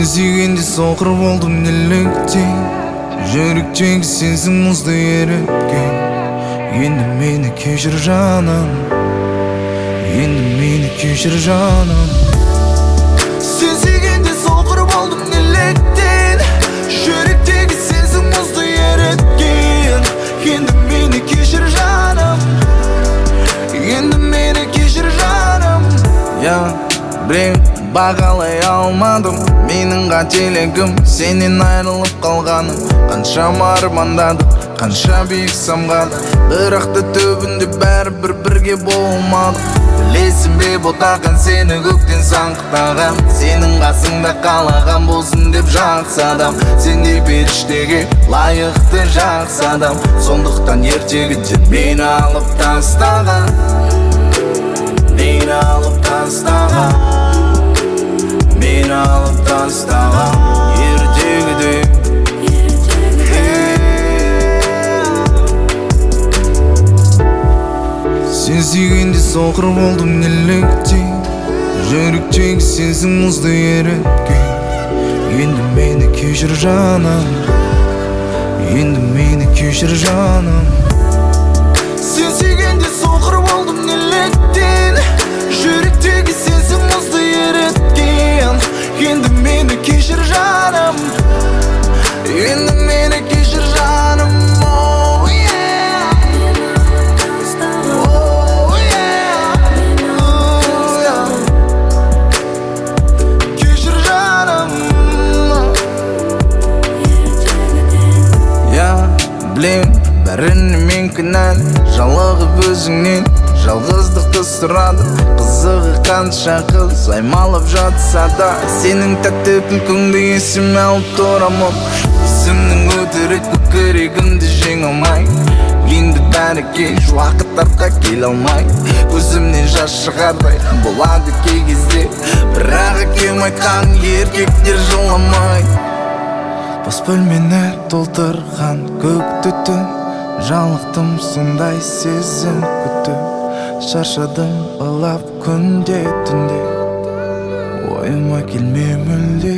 Seni sүйгенде соқыр болдым неліктен Жүректегі сезім мұзды еріткен Енді мені кешір жаным Енді мені кешір жаным Сен сүйгенде соқыр болдым неліктен Жүректегі сезім мұзды еріткен Енді мені кешір жаным Енді мені кешір жаным Білем, бағалай алмадым Менің қателігім сенен айырылып қалғаным Қаншама армандадым, қанша биік самғадым Бірақ та түбінде бәрібір бірге болмадық Білесің бе ботақан сені көктен саңғықтаған Сенің қасыңда қалаған болсын деп жақсы адам Сендей періштеге лайықты жақсы адам Сондықтан ертегіден мені алып тастаған Мені алып тастаған Мені алып тастаған ертегіде Сен сүйгенде соқыр болдым неліктен Жүректегі сезім мұзды еріткен Енді мені кешір жаным Енді мені кешір жаным Сен сүйгенде соқыр болдым неліктен Жүректегі сезім мұзды еріткен Енді мені кешір жаным Енді мені кешір жаным Oh yeah Oh yeah Кешір жаным Білем, бәріне мен кінәлі Жалығып өзіңнен жалғыздықты сұрады Қызығы қанша қыз аймалып жатса да Сенің тәтті күлкіңді есіме алып тұрамын Өзімнің өтірік көкірегімді жеңе алмай Енді бәрі кеш уақыт артқа келе алмай Көзімнен жас шығардай болады кей кезде Бірақ әкем айтқан еркектер жыламай Бос бөлмені толтырған көк түтін Жалықтым сондай сезім күтіп Шаршадым ылап күнде түнде Ойыма келме мүлде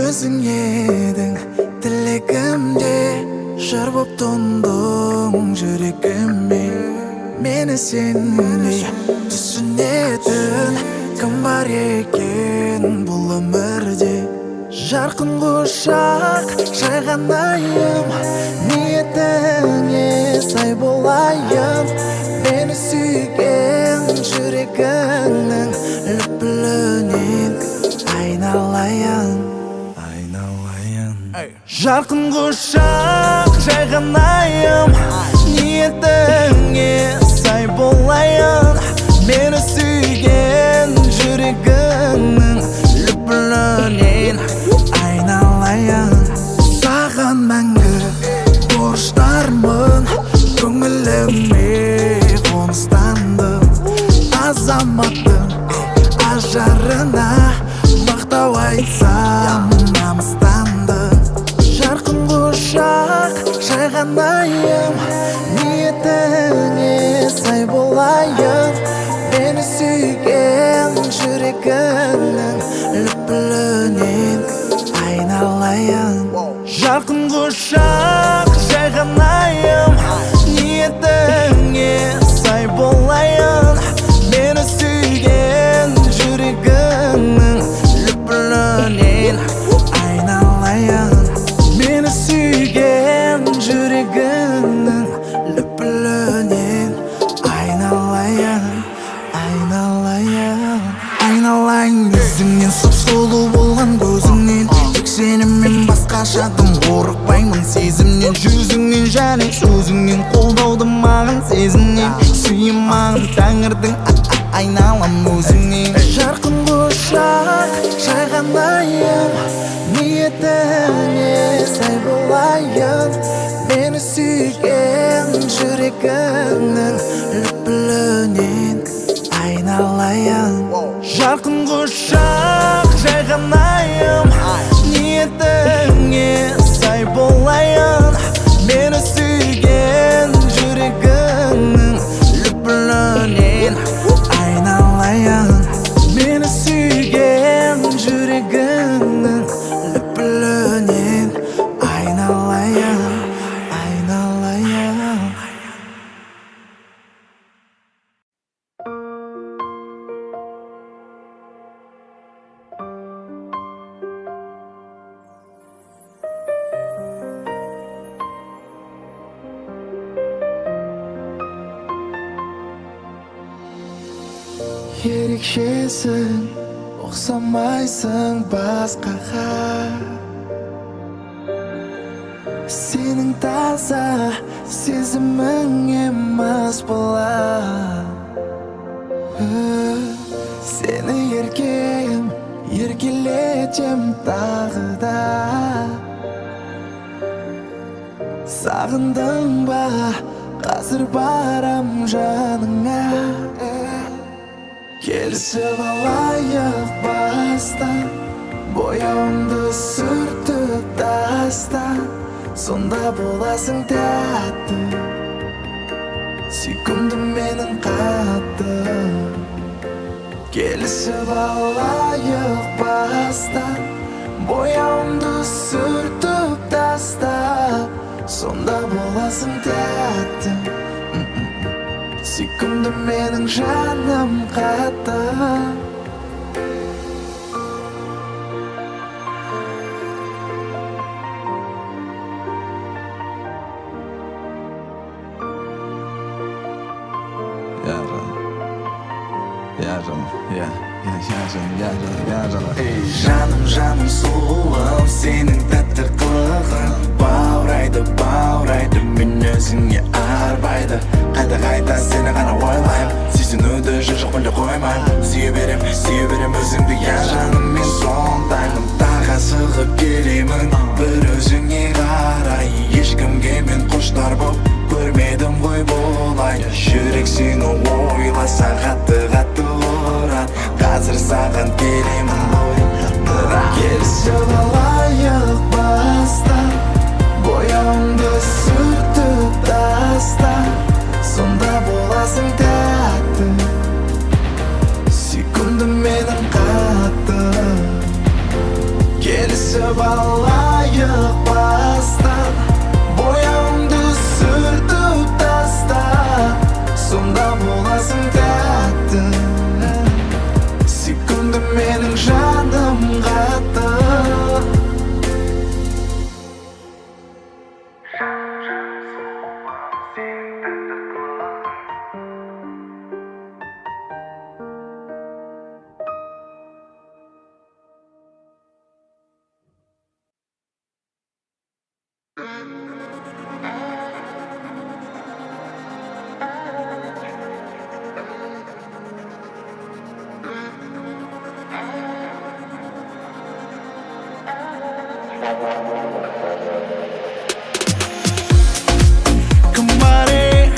Өзің едің тілегімде Жыр боп тұндың жүрегіме Мені сенбей түсінетін Кім бар екен бұл өмірде Жарқын құшақ жайған айым Ниетіңе сай болайын Мені сүйген жүрегіңнің лүпілінен айналайын Жарқын құшақ жайған айым Ниетіңе сай болайын Мені сүйген жүрегіңнің лүпілінен айналайын Саған мәңгі борыштармын Көңіліме қоныстандым Азаматтың ажарына мақтау айтсам намыстандым Жарқын құшақ жайған айым Ниетіңе сай болайын Мені сүйген жүрегіңнің лүпілінен айналайын Жарқын құшақ жайған айым Ниетіңе сай болайын Мені сүйген жүрегіңнің лүпілінен айналайын Мені сүйген жүрегіңнің лүпілінен айналайын Айналайын өзіңнен сұп-сұлу болған көзіңнен Тек сенімен басқашадым қорықпаймын сезімнен Жүзіңнен және сөзіңнен қолдауды маған сезімнен Сүйем маған тәңірдің айналам өзіңнен Жарқын құшақ жайған айым Ниетіңе сай болайын Мені сүйген жүрегіңнің лүпілінен айналайын Жарқын құшақ жайған ерекшесің, ұқсамайсың басқаға. Сенің таза сезіміңе мас болам. Сені еркем, еркелетем тағы да. Сағындың ба, қазір барам жаныңа. Келісіп алайық бастан, бояуымды сүртіп таста. Сонда боласың тәтті, сүйкімді менің қатты. Келісіп алайық бастан, бояуымды сүртіп таста. Сонда боласың тәтті, сүйкімді менің жаным қатты. Жаным, жаным сұлуым, сенің тәтті қылығың баурайды мен өзіңе арбайды. Қайта сені ғана ойлаймын, сүйсінуді жоқ мүлде қоймаймын. Сүйе берем өзіңді, я жаным, мен сондаймын. Тағы асығып келемін, бір өзіңе қарай. Ешкімге мен құштар боп көрмедім ғой болай. Жүрек сені ойласа қатты ұрат. Қазір саған келемін ғой, келісіп алайық бастан, бояуымды сүртіп таста. Сонда боласың тәтті, сүйкімді менің қатты. Келісіп алайық бастан, бояуымды сүртіп таста. Сонда боласың тәтті, сүйкімді менің жаным қатты. Kembali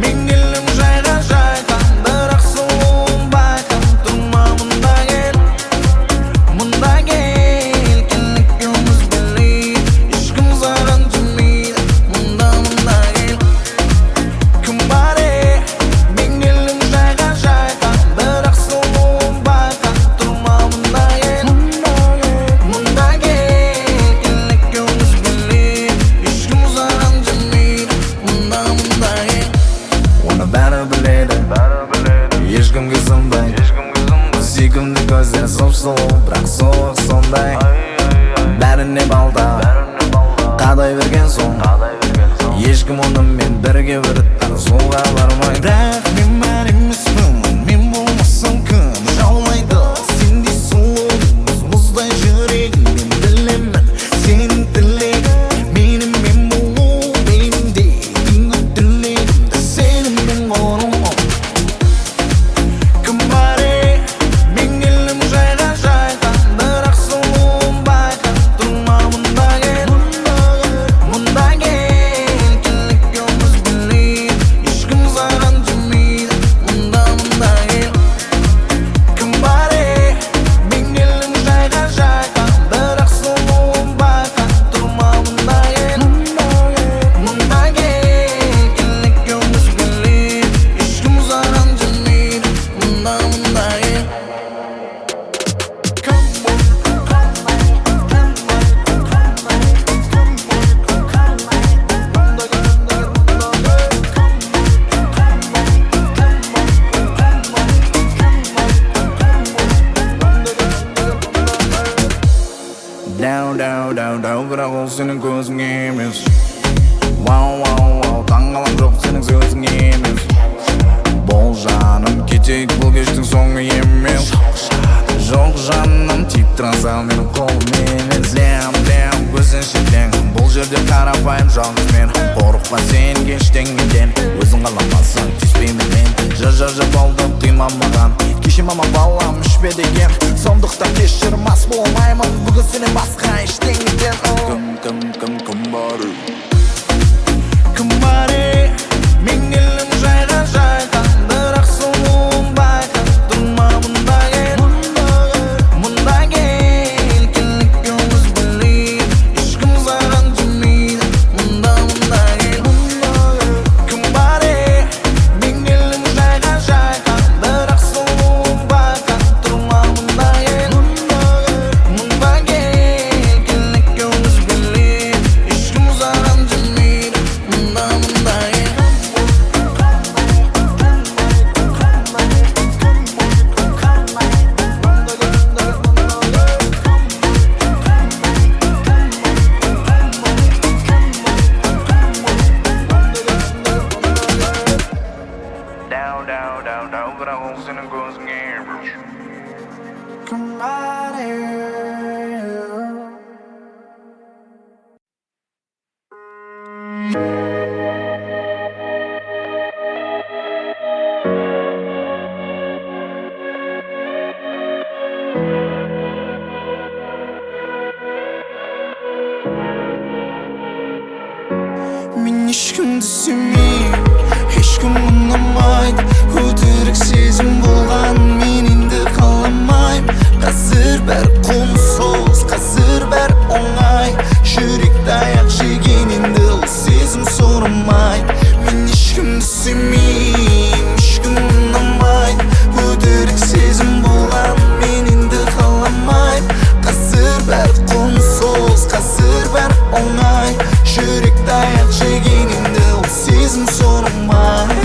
menggelam jaya-jaya, berak sumpahkan turma mundagel, kelek yolumuz belli, işkım zaran cemil, mundagel. Kembali menggelam jaya-jaya, berak sumpahkan turma mundagel, kelek yolumuz belli, işkım zaran cemil, mundagel. Оны бәрі біледі, ешкімге сынбай. Сүйкімді көздер сұп-сұлу, бірақ суық сондай. Бәріне балда, қадай берген соң, ешкім онымен бірге бір суға бармай. Бірақ мен бар емеспін, мен болмасам кім жаулайды. Сендей сұлу, мұздай жүрегім, мен білемін сенің тілегің. Мен болу белімде, күнгі тілегімді сеніммен қору. Kembali menggelam jaya-jaya, berak sumpahkan turma mundagel, kelek yolumuz belli, işkım zaran cemil, mundagel. Kembali menggelam jaya-jaya, berak sumpahkan turma mundagel, kelek yolumuz belli, işkım zaran cemil, mundagel. Down, бірақ ол сенің көзің емес. Вау, таңғалам жоқ сенің сөзің емес. Бол жаным кет кетейік, бұл кештің соңы емес. Жоқ жаным, тиіп тұрасал менің қолыммен. Лем, көзін шетлен, бұл жерде қарапайым жалғыз мен. Қорықпа сен ештеңеден, өзің қаламасың тиіспеймін мен. Жа болды қима маған, кеше мама балам ішпе деген. Сондықтан кешір, мас болмаймын бүгін сенен басқа ештеңеден. Кім бар мен елім жайға бірақ сұлуын байқа. Тұрма мұнда кел, келікке өз білейін, ешкім саған жүрмейді. Мұнда кел, кім бар мен елім жайға бірақ сұлуын байқа. Тұрма мұнда кел, келікке өз білейін, ешкім саған жүрмейді. Мұнда кел. Down, бірақ ол сенің көзіңе емес. Кім бар мен ешкімді сүймеймін, ешкім ұнамайды. Өтірік сезім болған мен енді қаламаймын. Қазір бәрі қомсыз, қазір бәрі оңай. Жүректі аяқ жеген енді ол сезім сұрмайды. Мен ешкімді сүймеймін, ешкім ұнамайды. Өтірік сезім болған мен енді қаламаймын. Қазір бәрі қомсыз, қазір бәрі оңай. Жүректі аяқ жеген енді ол сезім сұрмайды.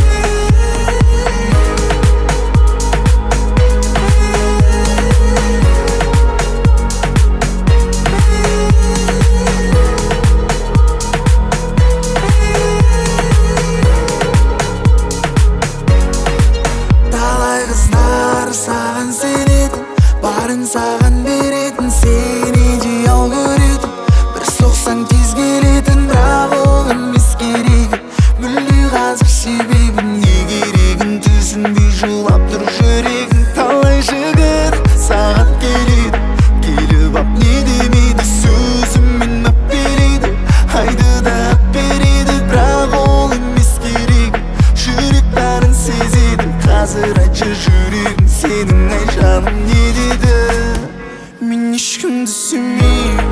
Саған сенетін, барын саған беретін, сені жиау көретін, бір соқсаң тез келетін. Бірақ ол емес керегі, мүлде қазір себебін, не керегін түсінбей жылап тұр жүрегің. Талай жігіт саған келеді, келіп ап не демейді, сөзімен өппелейді, айды да өппереді. Бірақ ол емес керегі, жүрек бәрін сезеді. Қазір айтшы жүрегің, сенің ай жаным не деді? Мен ешкімді сүймеймін,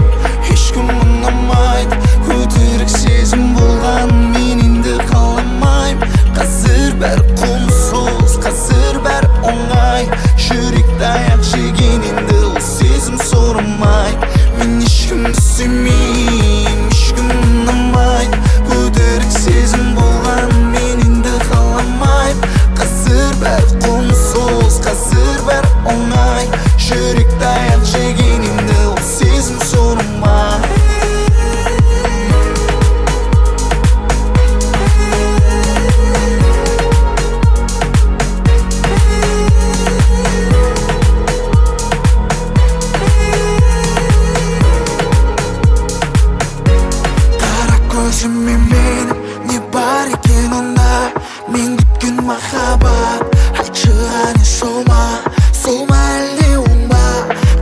ешкім ұнамайды. Өтірік сезім болған мен енді қаламаймын. Қазір бәрі қомсыз, қазір бәрі оңай. Жүректі аяқ жеген енді ол сезім сұрмайды. Мен ешкімді сүймеймін, ешкім ұнамайды. Өтірік сезім болған мен енді қаламаймын. Қазір бәрі қомсыз, қазір бәрі оңай. Жүректі аяқ жеген енді ол сезім сұрмайды. Қара көзіме менің не бар екен онда? Мен күткен махаббат, айтшы ғана сол ма әлде оң ба?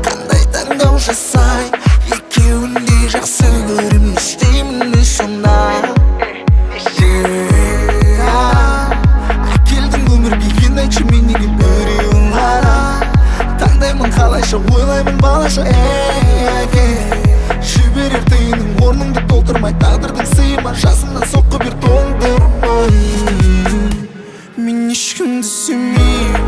Қандай таңдау жасай, екеуін де жақсы көрем, не істеймін де сонда? Әкелдің өмірге, енді айтшы мен неге біреуін ғана таңдаймын, қалайша ойлаймын балаша. Жіберер тиынның орныңды толтырмай, тағдырдың сыйыма жасымнан соққы бер тоңдырмай. Мен ешкімді сүймеймін,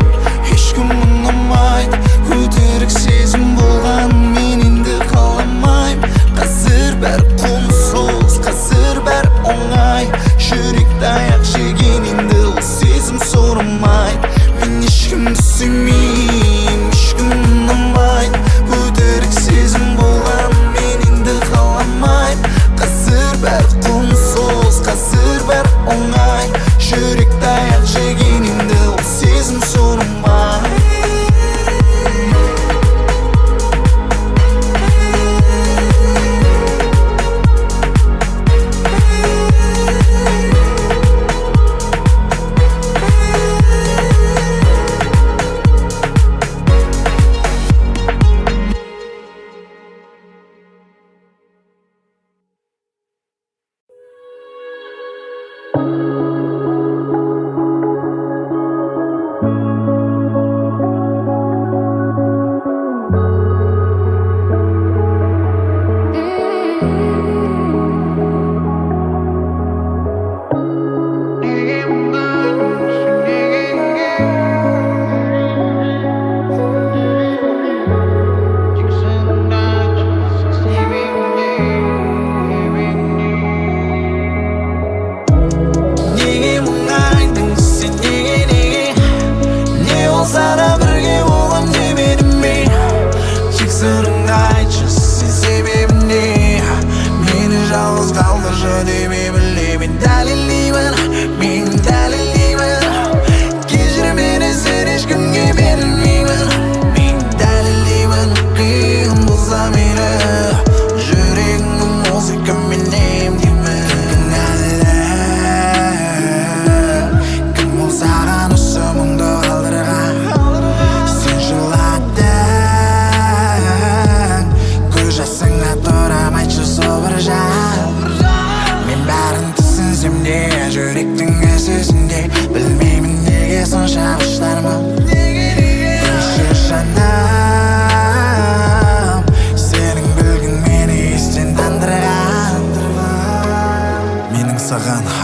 ешкім ұнамайды. Өтірік сезім болған мен енді қаламаймын. Қазір бәрі қомсыз, қазір бәрі оңай. Жүректі аяқ жеген енді ол сезім сұрмайды. Мен ешкімді сүймеймін, ешкім ұнамайды. Өтірік сезім болған мен енді қаламаймын. Қазір бәрі қомсыз, қазір бәрі оңай. Жүректі аяқ жеген енді ол сезім сұрмайды.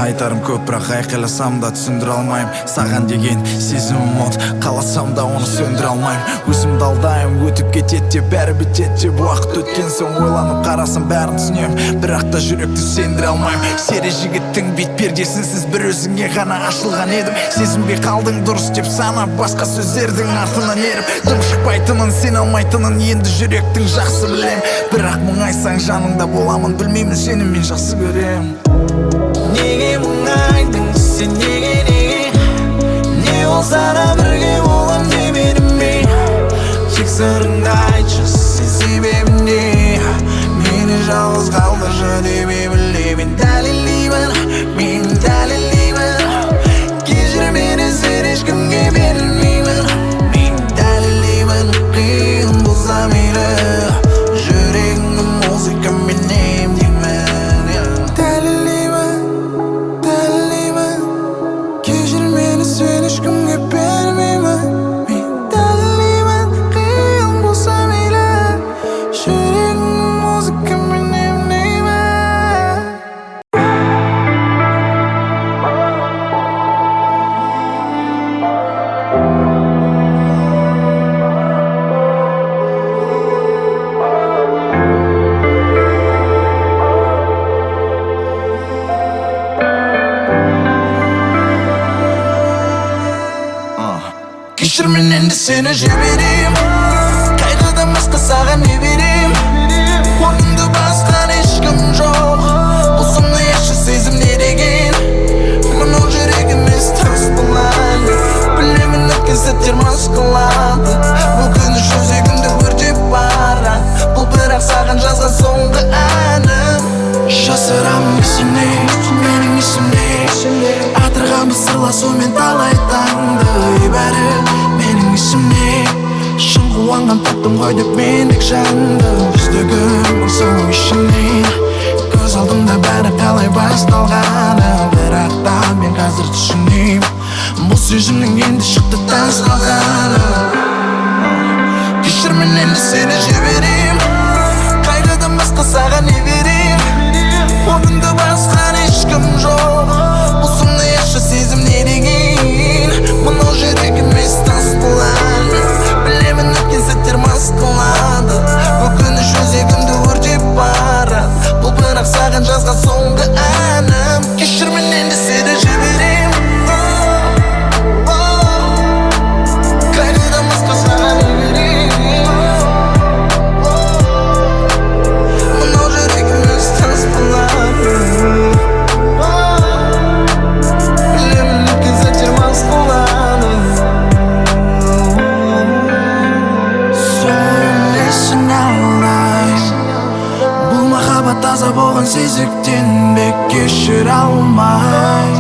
айтарым көп, бірақ айқайласам да түсіндіре алмайм. Саған деген сезімім от, қаласам да оны сөндіре алмайм. Өзімді алдаймын, өтіп кетеді деп бәрі бітеді деп. Уақыт өткен соң ойланып қарасам бәрін түсінем, бірақ та жүректі сендіре алмайм. Сері жігіттің бет пердесінсіз бір өзіңе ғана ашылған едім. Сезінбей қалдың дұрыс деп санап, басқа сөздердің артынан еріп. Дым шықпайтынын, сен алмайтынын енді жүректің жақсы білем. Бірақ мұңайсаң жаныңда боламын, білмеймін сені мен жақсы көрем. Неге мұңайдың сен, неге не болса да бірге болам деп едім мен. Тек сырыңды айтшы, сен себебін не? Мені жалғыз қалдыршы деп білем. Мен дәлелдеймін, мен дәлелдеймін. Кешір мені, сен ешкімге берілмеймін. Мен дәлелдеймін, қиын болса мейлі, жүрегімді музыкамен емдеймін. Дәлелдеймін, дәлелдеймін. Кешір мені, сен ешкімге берілмеймін. Мен дәлелдеймін, қиын болса мейлі, жүрегімді музыкамен емдеймін. Кешір мен енді сені жіберем, қайғыдан басқа саған не берем? Орнымды басқан ешкім жоқ, бұзымды еші сезім не деген? Мынау жүрек емес тас болады, білемін өткен сәттер мас қылады. Бұл күні жүрегімді өртеп барады, бұл бірақ саған жазған соңғы әнім. Жасырамын есімде, менің есімде, атырғанбыз сырласумен талай таңды. Бәрі менің есімде, шын қуанған таптым ғой деп мендік жанды. Жүздігім сұлу ішінен, көз алдымда бәрі қалай басталғаны. Бірақ та мен қазір түсінем, бұл сезімнің енді шықты тас қалғаны. Кешір мен енді сені жіберем, қайғыдан басқа саған не берем? Орнымды басқан ешкім жоқ, бұзымды еші сезім не деген? Мынау жүрек емес тас болады, білемін өткен сәттер мас қылады. Бұл күні жүрегімді өртеп барады, бұл бірақ саған жазған соңғы әнім. Кешір мен енді сені жіберем, қайғыдан басқа саған не берем? Мынау жүрек емес тас болады, білемін өткен сәттер мас қылады. Сөйлесін алайын, бұл махаббат таза болған сезіктен бе кешір алмай?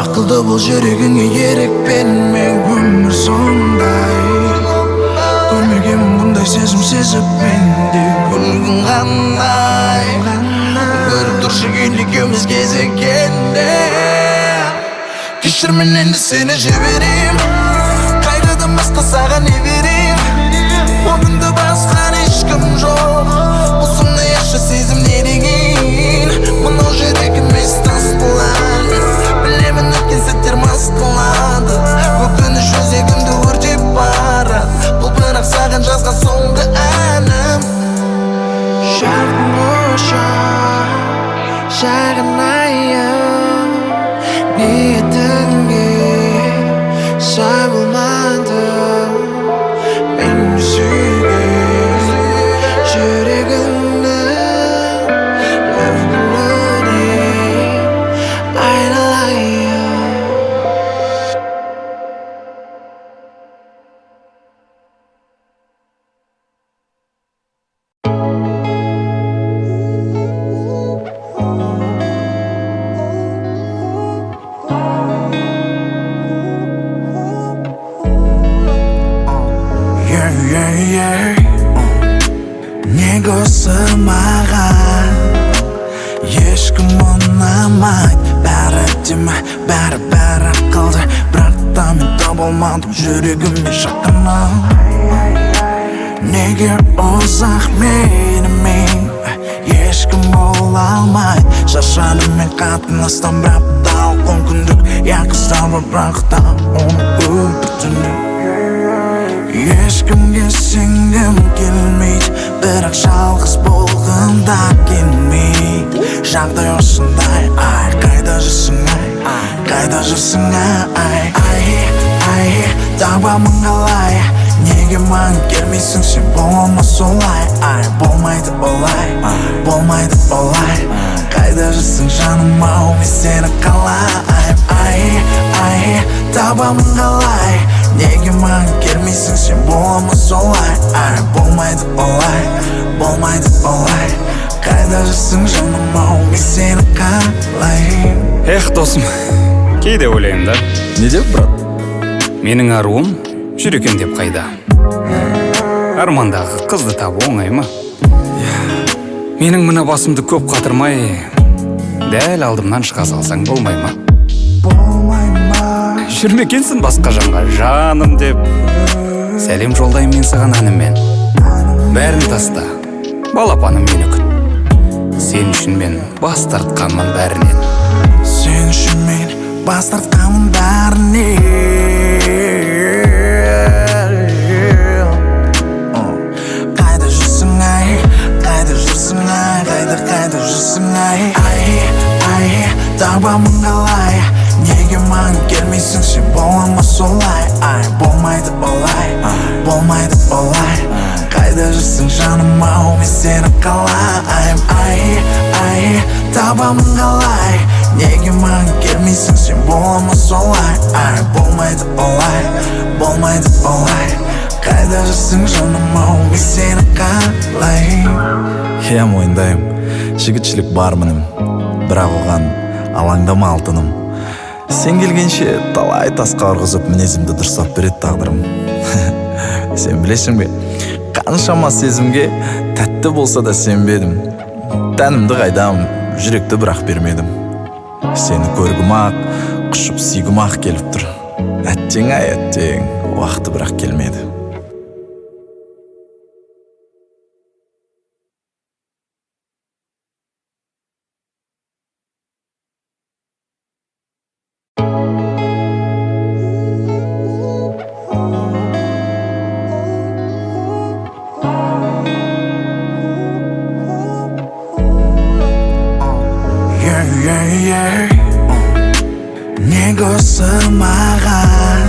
Ақылды бұл жүрегіңе ерік берме, өмір сондай. Көрмегенмін бұндай сезім сезіп менде, күлгін қандай. Көріп тұршы күн екеуміз кезіккенде. Кешір мен енді сені жіберем, қайғыдан басқа саған не берем? Орнымды басқан ешкім жоқ, бұзымды еші сезім не деген? Мынау жүрек емес тас болады, білемін өткен сәттер мас қылады. Бұл күні жүрегімді өртеп барады, бұл бірақ саған жазған соңғы әнім. Жарқын ұшақ, шағынайын, ниетіңе сай болмады. Мен сүйген жүрегімді лүпіліне айналайын. Неге осы маған ешкім ұнамайды? Бәрі әдемі, бәрі қалды, бірақ та мен таба алмадым жүрегіме жақынын. Неге ұзақ менімен ешкім бола алмайды. Шаршадым мен қатынастан бір апталық мүмкіндік Яқыстан бірақ та оны бір түнек. Ешкімге сенгім келмейді, бірақ жалғыз болғанда келмейді. Жағдай осындай, ай, қайда жүрсің ай, қайда жүрсің ай, ай, табамын қалай, неге маған келмейсің сен болма солай, ай, болмайды олай, болмайды олай, қайда жүрсің жаным ау, мен сені қалай, ай, табамын қалай, неге маған келмейсің сен болма солай, ай, болмайды олай, болмайды олай, қайда жүрсің жаным ау, мен сені қалай. Эх, досым, кейде ойлаймын да, Не деп, брат? менің аруым жүр екен деп қайда. Армандағы қызды табу оңай ма? Менің мына басымды көп қатырмай, дәл алдымнан шыға салсаң болмай ма? Жүрмекенсің басқа жанға жаным деп, сәлем жолдаймын мен саған әнімен. Бәрін таста, балапаным мені күт, сен үшін мен бас тартқанмын бәрінен. Сен үшін мен бас тартқанмын бәрінен. Қайда жүрсің ай, қайда жүрсің ай, қайда жүрсің ай, ай, табамын қалай, неге маған келмейсің сен болма солай, ай, болмайды олай, болмайды олай, қайда жүрсің жаным ау, мен сені қалай, ай, табамын қалай, неге маған келмейсің сен болма солай, ай, болмайды олай, болмайды олай, қайда жүрсің жаным ау, мен сені қалай. Иә, мойындаймын, жігітшілік бар мінім, бірақ оған алаңдама алтыным. Сен келгенше талай тасқа ұрғызып мінезімді дұрыстап береді тағдырым. Сен білесің бе, қаншама сезімге тәтті болса да сенбедім. Тәнімді қайдам, жүректі бірақ бермедім. Сені көргім ақ, құшып сүйгім ақ келіп тұр. Әттең ай әттең, уақыты бірақ келмеді. Неге осы маған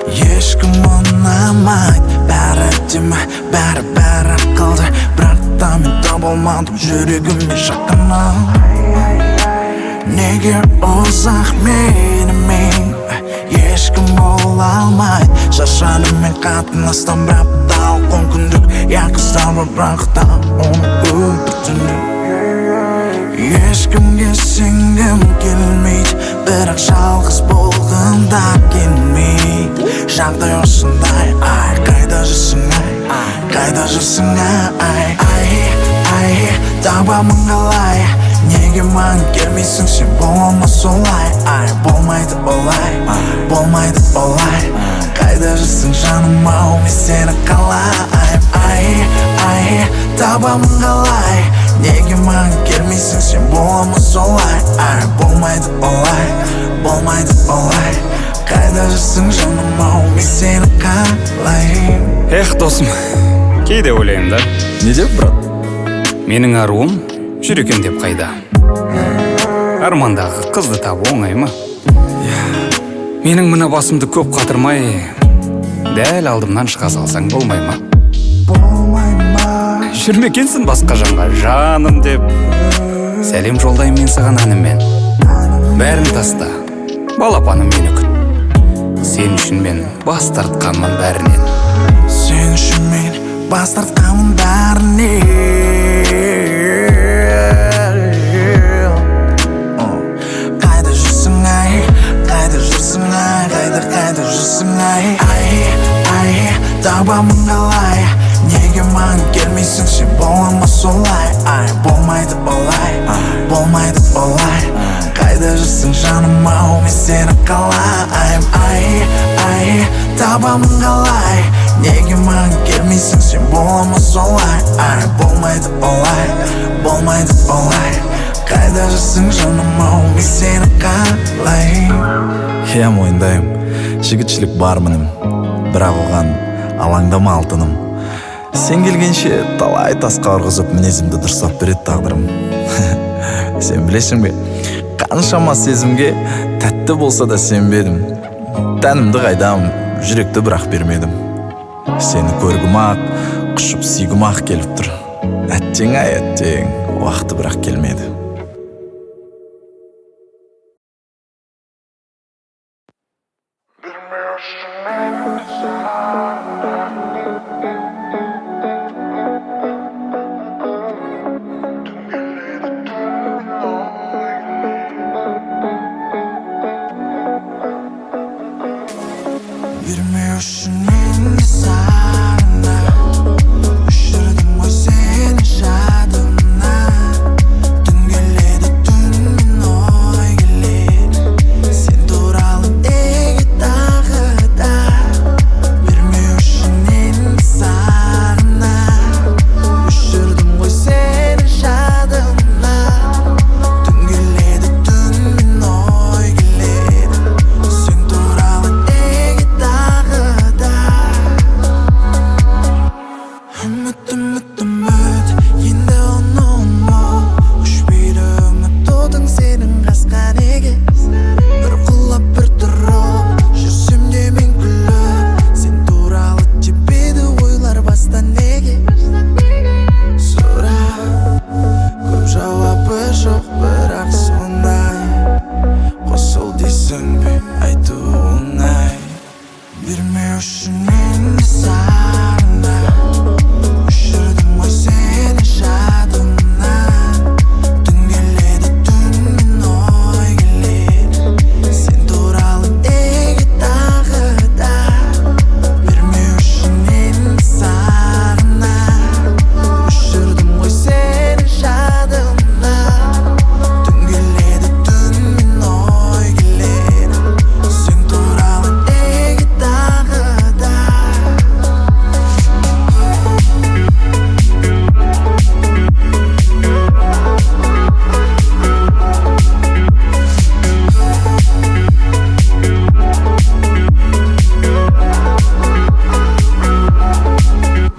ешкім ұнамайды, бәрі әдемі, бәрі қалды, бірақ та мен табылмадым жүрегіме жақыннан. Неге ұзақ менімен ешкім бола алмайды, шаршадым мен қатынастан бір апталық мүмкіндік Яқыстан бірақ та оны бір түнек. Ешкімге сенгім келмейді, бірақ жалғыз болғанда келмейді. Жағдай осындай, ай, қайда жүрсің ай, қайда жүрсің ай, табамын қалай, неге маған келмейсің сен болма солай, ай, болмайды олай, болмайды олай, қайда жүрсің жаным ау, мен сені қалай, ай, табамын қалай, неге маған келмейсің сен болма солай, ай, болмайды олай, болмайды олай, қайда жүрсің жаным ау, мен сені қалай. Эх, досым, кейде ойлаймын да, Не деп, брат? менің аруым жүр екен деп қайда. Армандағы қызды табу оңай ма? Менің мына басымды көп қатырмай, дәл алдымнан шыға салсаң болмай ма? Жүрмекенсің басқа жанға жаным деп, сәлем жолдаймын мен саған әнімен. Бәрін таста, балапаным мені күт, сен үшін мен бас тартқанмын бәрінен. Сен үшін мен бас тартқанмын бәрінен. Қайда жүрсің ай, қайда жүрсің ай, қайда жүрсің ай, табамын қалай, неге маған келмейсің сен болма солай, ай, болмайды олай, болмайды олай, қайда жүрсің жаным ау, мен сені қалай, ай, табамын қалай, неге маған келмейсің сен бола солай болмайды олай болмайды олай қайда жүрсің жаным ау мен сені қалай иә мойындаймын жігітшілік бар мінім бірақ оған алаңдама алтыным сен келгенше талай тасқа ұрғызып мінезімді дұрыстап береді тағдырым сен білесің бе қаншама сезімге тәтті болса да сенбедім тәнімді қайдам жүректі бірақ бермедім сені көргім ақ құшып сүйгім ақ келіп тұр әттең ай әттең уақыты бірақ келмеді Бермеу үшін енді сағына өшірдім ғой сені жадымнан түн келеді түнмен ой келеді сен туралы неге тағы да бермеу үшін енді сағына өшірдім ғой сені жадымнан түн келеді түнмен ой келеді сен туралы неге тағы да үміт үміт үміт енді оны ұмыт өшпейді үміт отың сенің қасқа неге бір құлап бір тұрып жүрсем де мен күліп сен туралы тепеді ойлар баста неге сұрақ көп жауабы жоқ бірақ сондай қосыл дейсің бе айту оңай бермеу үшін енді сағына өшірдім ғой сені жадымнан түн келеді түнмен ой келеді сен туралы неге тағы да бермеу үшін енді сағына өшірдім ғой сені жадымнан түн келеді түнмен ой келеді сен туралы неге тағы да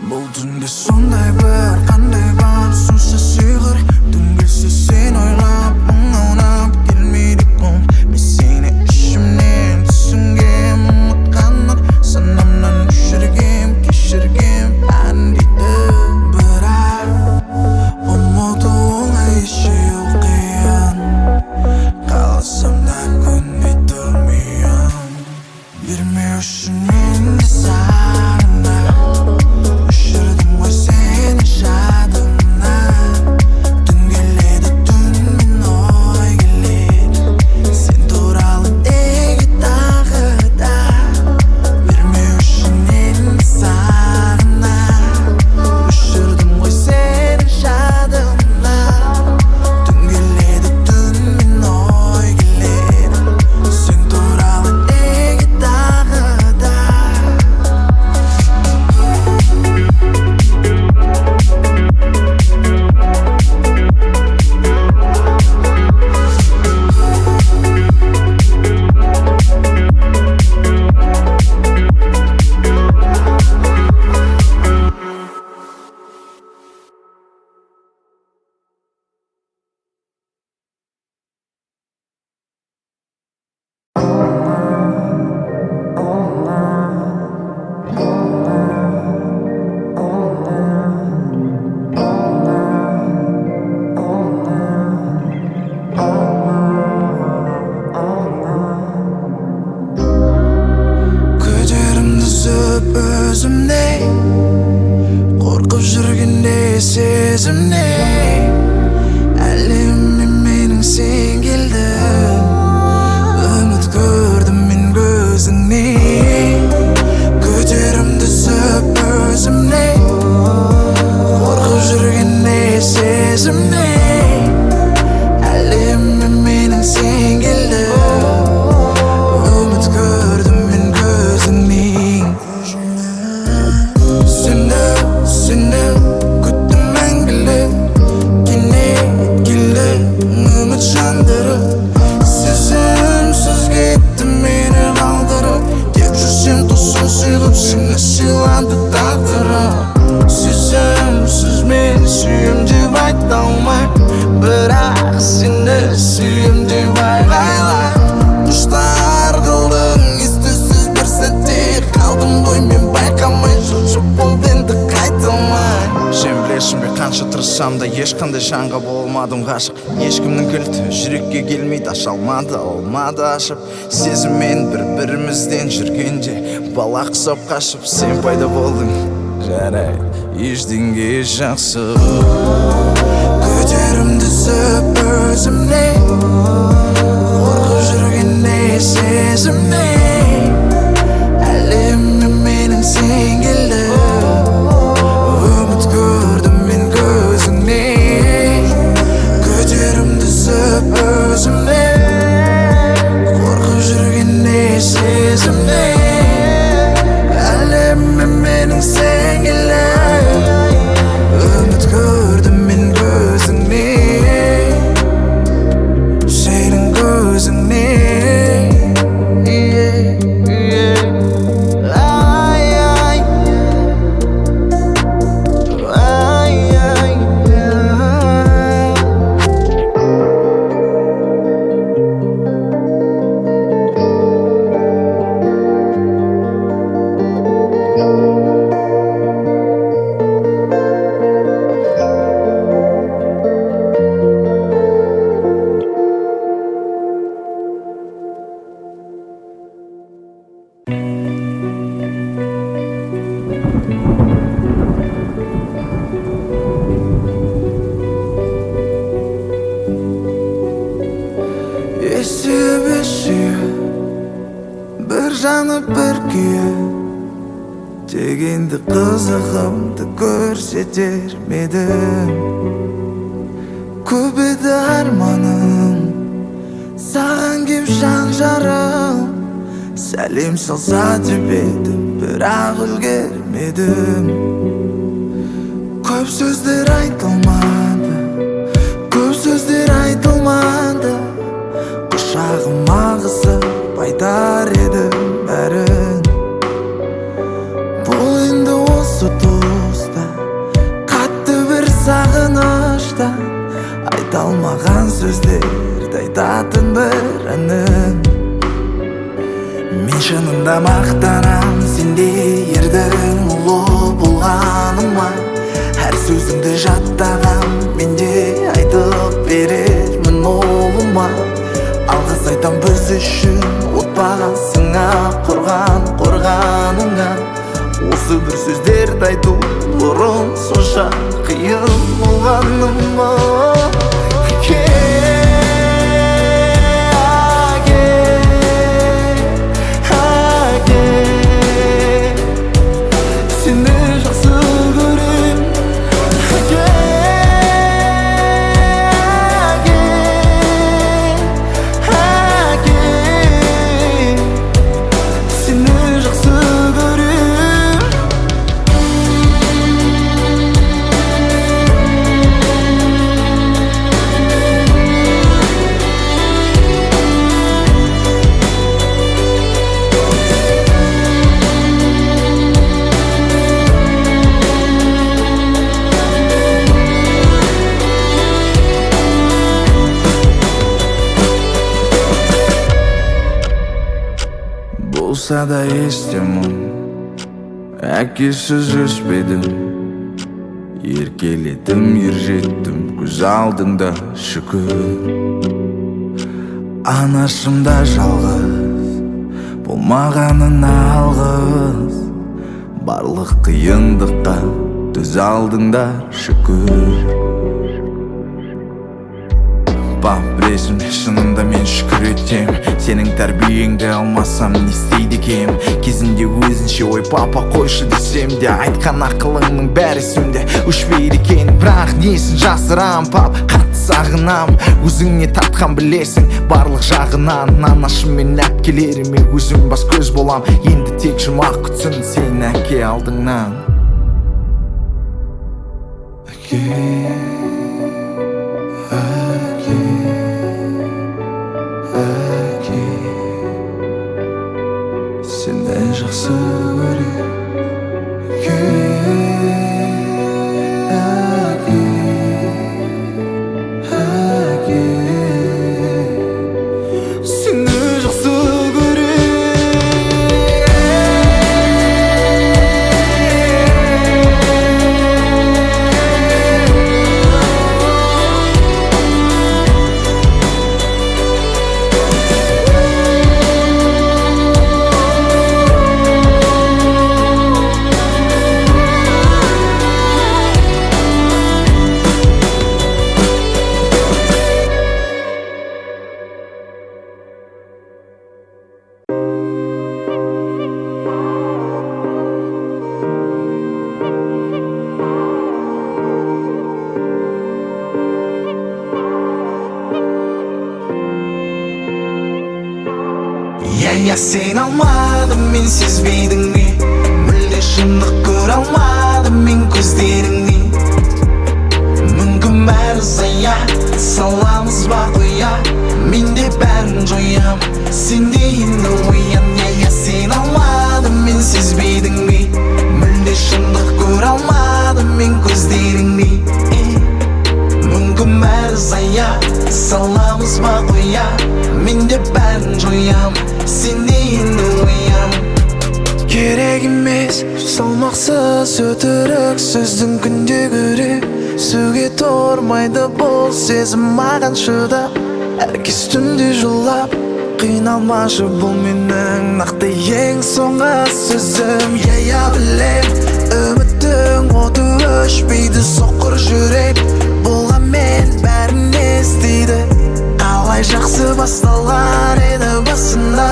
бұл түнде сондай бір қандай бар сонша сыйғыр түн келсе сен ойлап мың аунап келмейді мұң мен сені ішімнен түсінгем ұмытқанмын санамнан өшіргем кешіргем бәрін дейді бірақ ұмыту оңай ешеу қиын қаласам да көнбей тұрмайын бермеу үшін енді сағына өшірдім ғой сені жадымнан түн келеді түнмен ой келеді сен туралы неге тағы да бермеу үшін енді сағына өшірдім ғой сені жадымнан түн келеді түнмен ой келеді сен туралы неге тағы да көтерімді сөп өзімде қорқып жүргенде сезімде әлеміме менің сен келдің үміт көрдім мен көзіңнен көтерімді сөп өзімде қорқып жүргенде сезімде әлеміме менің сен келдің үміт көрдім мен көзіңнен сені сыйлады тағдырым. Сезімсіз мен сүйем деп айта алмаймын, бірақ сені сүйем деп айғайлаймын. Құштар қылдың ес-түссіз бір сәтте, қалдым ғой мен байқамай, жылжып болды енді қайталмай. Сен білесің бе, қанша тырыссам да ешқандай жанға болмадым ғашық. Ешкімнің кілті жүрекке келмейді, аша алмады ашып. Сезіммен бір-бірімізден жүргенде бала құсап қашып, сен пайда болдың, жарайды, ештеңе жақсы. Көтерімді сөп өзімнен, қорқып жүргенде сезімнен, әлемім менің сен келді. Үміт көрдім мен көзіңнен, көтерімді сөп өзімнен, қорқып жүргенде сезімнен, әлемім менің сен келді. Үміт көрдім мен көзіңнен, сенің көзіңнен. Bir жанып бір күйе, дегенді қызығымды көрсетер медім. Көп еді арманым, саған кеп жан жарым, сәлем салса деп едім, бірақ үлгермедім. Көп сөздер айтылмады, көп сөздер айтылмады, құшағыма қысып айтар едім бәрін. Бұл енді осы тұста, қатты бір сағынышта, айта алмаған сөздерді айтатын бір әнім. Мен шынында мақтанам сендей ердің ұлы болғаныма. Әр сөзіңді жаттаған менде айтып берермін ұлыма. Алғыс айтам біз үшін отбасыңа, қорғаныңа. Осы бір сөздерді айту бұрын сонша қиын болғаным ба? Сені жақсы көрем, сені жақсы көрем. Болса да естемін, әкесіз өспедім, еркелетім, ержеттім, көз алдыңда шүкір. Анашымда жалғыз, болмағанына алғыс, барлық қиындыққа төз алдыңда шүкір. Білесің, шынында мен шүкір етем, сенің тәрбиеңді алмасам не істейді екем. Кезінде өзінше ой папа қойшы десем де, айтқан ақылыңның бәрі есімде өшпейді екен. Бірақ несін жасырам пап, қатты сағынам, өзіңе тартқан білесің барлық жағынан. Анашым мен әпкелеріме өзім бас көз болам, енді тек жұмақ күтсін сен әке алдыңнан. Сені жақсы көрем. сен алмадым, мен сезбейдің бе? Мүлде шындық көре алмадым мен көздеріңнен. Мүмкін бәрі зая, саламыз ба қоя, мен де бәрін жоям, сен де енді оян. Сен алмадым, мен сезбейдің бе? Мүлде шындық көре алмадым мен көздеріңнен. Мүмкін бәрі зая, саламыз ба қоя, мен де бәрін жоям, сен де енді оян. Керек емес салмақсыз өтірік сөздің күнде көрек, сөге тұрмайды бұл сезім маған шыдап. Әркез түнде жылап, қиналмашы бұл менің нақты ең соңғы сөзім. Я білем, үміттің оты өшпейді, соқыр жүрек болғанмен бәрін естиді. Қалай жақсы басталар еді басында,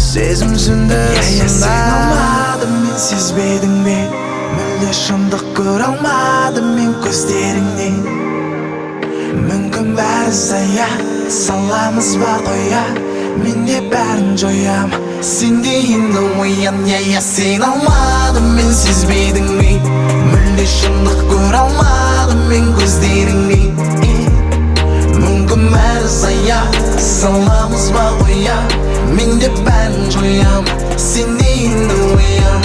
сезім сүнді сында. Сен алмадым, мен сезбейдің бе? Мүлде шындық көре алмадым мен көздеріңнен. Мүмкін бәрі зая, саламыз ба қоя, мен де бәрін жоям, сен де енді оян. Сен алмадым, мен сезбейдің бе? Мүлде шындық көре алмадым мен көздеріңнен. Мүмкін бәрі зая, саламыз ба қоя, мен де бәрін жоям, сен де енді оян.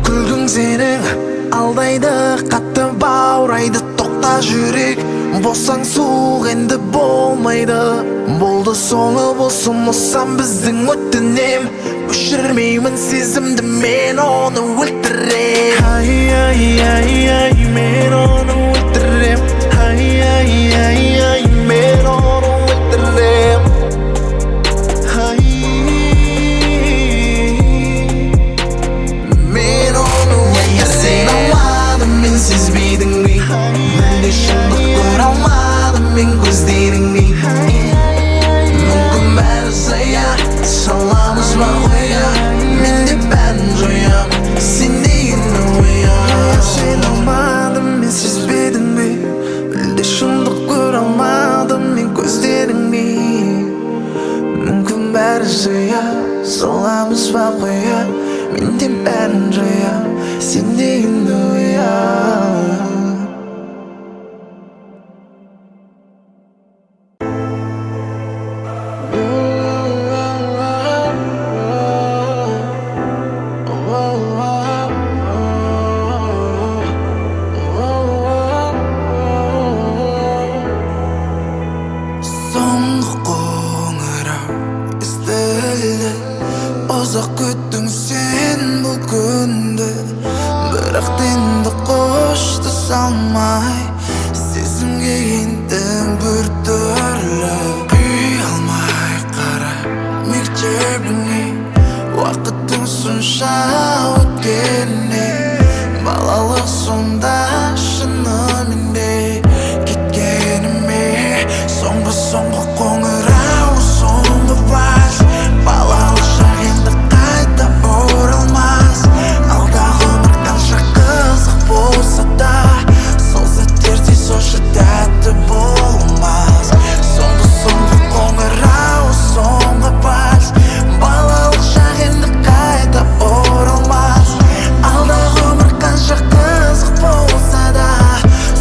Күлгің сенің алдайды, қатты баурайды, тоқта жүрек, болсаң суық енді болмайды. Болды соңы болсын осам біздің өтінем, өшірмеймін сезімді, мен оны өлтірем. Мен оны өлтірем. Мен оны өлтірем. Мен оны өлтірем. Сен алмадым, мен сезбейдің бе? Мүлде шындық көре алмадым мен көздеріңнен. Мүмкін бәрі зая, саламыз ба қоя, мен де бәрін жоям, сен де енді оян. Сен алмадым, мен сезбейдің бе? Мүлде шындық көре алмадым мен көздеріңнен. Мүмкін бәрі зая, саламыз ба қоя, мен де бәрін жоям, сен де енді оян. Соңғы қоңырау естілді, ұзақ күттің сен бұл күнді, бірақ енді қошты салмай, сезімге ендім бір түрлі. Құй алмай қара мектебіңе, уақыттың сонша өткеніне, балалық сонда шынымен де кеткеніме. Соңғы қоңырау, соңғы вальс, балалық шақ енді қайта оралмас. Алдағы өмір қанша қызық болса да, сол сәттерде сонша тәтті болмас. Соңғы қоңырау, соңғы вальс, балалық шақ енді қайта оралмас. Алдағы өмір қанша қызық болса да,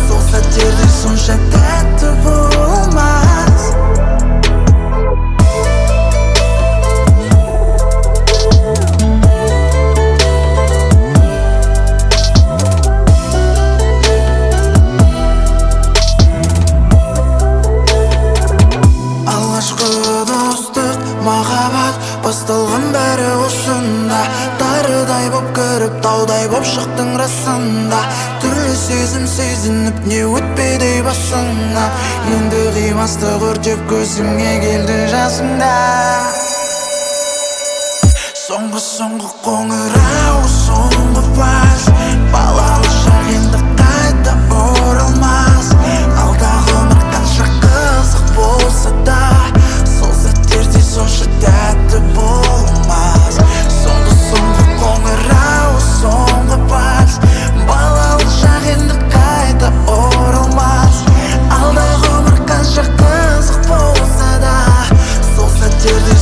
сол сәттерде сонша тәтті болмас. Алғашқы достық, махаббат басталған бәрі осында. Тарыдай боп кіріп, таудай боп шықтың расында. Түрлі сезім сезініп, не өтпеді басыңа. Енді қимастық өртеп көзіңе келді жасыңда. Соңғы қоңырау, соңғы вальс, балалық шақ енді қайта оралмас. Алдағы өмір қанша қызық болса да, сол сәттерде сонша тәтті болмас. Соңғы қоңырау, соңғы вальс, балалық шақ енді қайта оралмас. Алдағы өмір қанша қызық болса да, сол сәттерде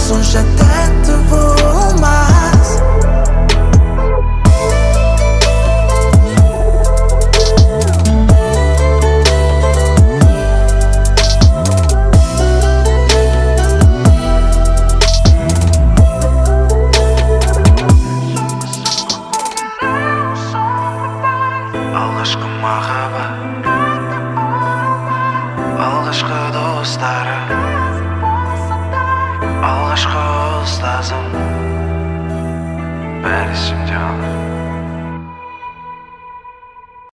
алғашқы махаббат, алғашқы достары, алғашқы ұстазым, бәрі есімде қалды.